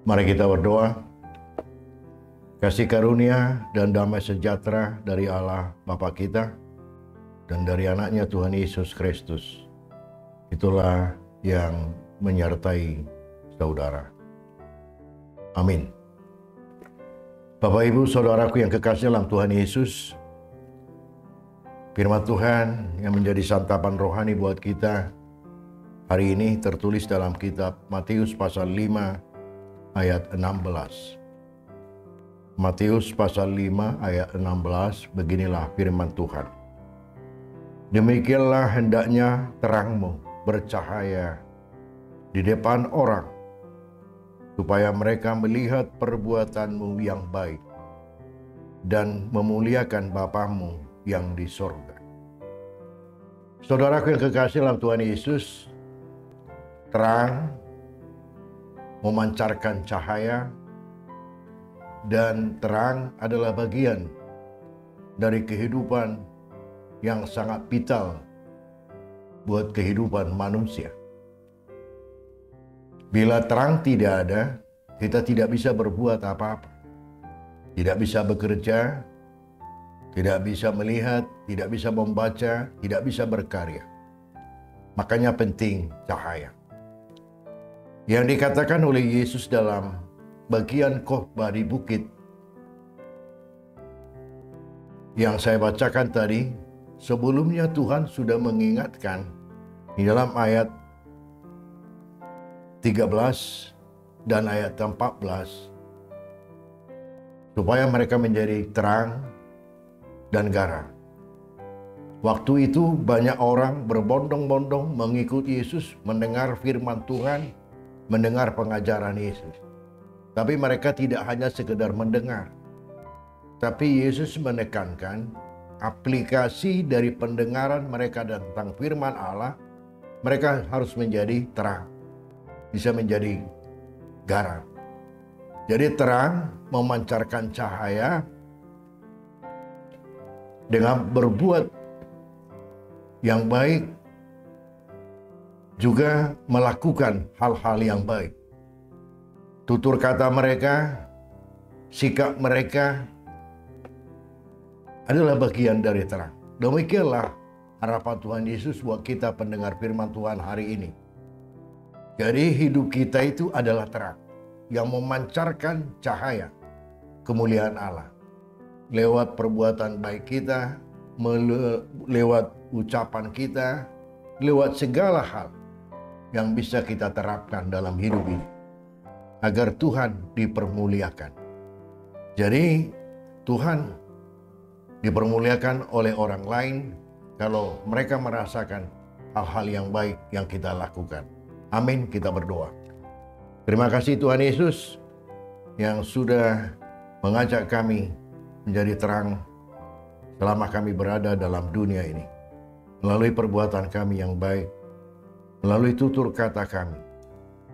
Mari kita berdoa. Kasih karunia dan damai sejahtera dari Allah Bapa kita dan dari anaknya Tuhan Yesus Kristus, itulah yang menyertai saudara. Amin. Bapak Ibu Saudaraku yang kekasih dalam Tuhan Yesus, firman Tuhan yang menjadi santapan rohani buat kita hari ini tertulis dalam kitab Matius pasal 5 ayat 16. Matius pasal 5 ayat 16, beginilah firman Tuhan. Demikianlah hendaknya terangmu bercahaya di depan orang, supaya mereka melihat perbuatanmu yang baik dan memuliakan Bapamu yang di sorga. Saudaraku yang kekasih dalam Tuhan Yesus, terang memancarkan cahaya, dan terang adalah bagian dari kehidupan yang sangat vital buat kehidupan manusia. Bila terang tidak ada, kita tidak bisa berbuat apa-apa. Tidak bisa bekerja, tidak bisa melihat, tidak bisa membaca, tidak bisa berkarya. Makanya penting cahaya. Yang dikatakan oleh Yesus dalam bagian khotbah di bukit yang saya bacakan tadi, sebelumnya Tuhan sudah mengingatkan di dalam ayat 13 dan ayat 14 supaya mereka menjadi terang dan garam. Waktu itu banyak orang berbondong-bondong mengikuti Yesus, mendengar firman Tuhan, mendengar pengajaran Yesus. Tapi mereka tidak hanya sekedar mendengar. Tapi Yesus menekankan aplikasi dari pendengaran mereka tentang firman Allah, mereka harus menjadi terang, bisa menjadi garam. Jadi terang memancarkan cahaya dengan berbuat yang baik, juga melakukan hal-hal yang baik. Tutur kata mereka, sikap mereka adalah bagian dari terang. Demikianlah harapan Tuhan Yesus buat kita pendengar firman Tuhan hari ini. Jadi hidup kita itu adalah terang yang memancarkan cahaya kemuliaan Allah. Lewat perbuatan baik kita, lewat ucapan kita, lewat segala hal yang bisa kita terapkan dalam hidup ini, agar Tuhan dipermuliakan. Jadi Tuhan dipermuliakan oleh orang lain kalau mereka merasakan hal-hal yang baik yang kita lakukan. Amin, kita berdoa. Terima kasih Tuhan Yesus yang sudah mengajak kami menjadi terang selama kami berada dalam dunia ini. Melalui perbuatan kami yang baik, melalui tutur kata kami,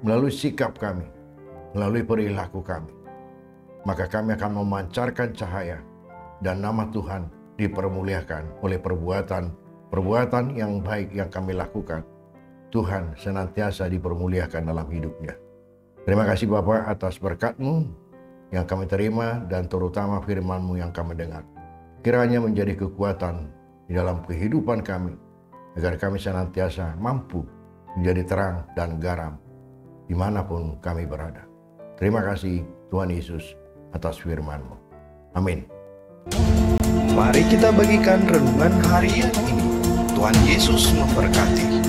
melalui sikap kami, melalui perilaku kami, maka kami akan memancarkan cahaya dan nama Tuhan dipermuliakan oleh perbuatan yang baik yang kami lakukan. Tuhan senantiasa dipermuliakan dalam hidupnya. Terima kasih Bapa atas berkat-Mu yang kami terima dan terutama firman-Mu yang kami dengar. Kiranya menjadi kekuatan di dalam kehidupan kami, agar kami senantiasa mampu menjadi terang dan garam dimanapun kami berada. Terima kasih Tuhan Yesus atas firman-Mu. Amin. Mari kita bagikan renungan harian ini. Tuhan Yesus memberkati.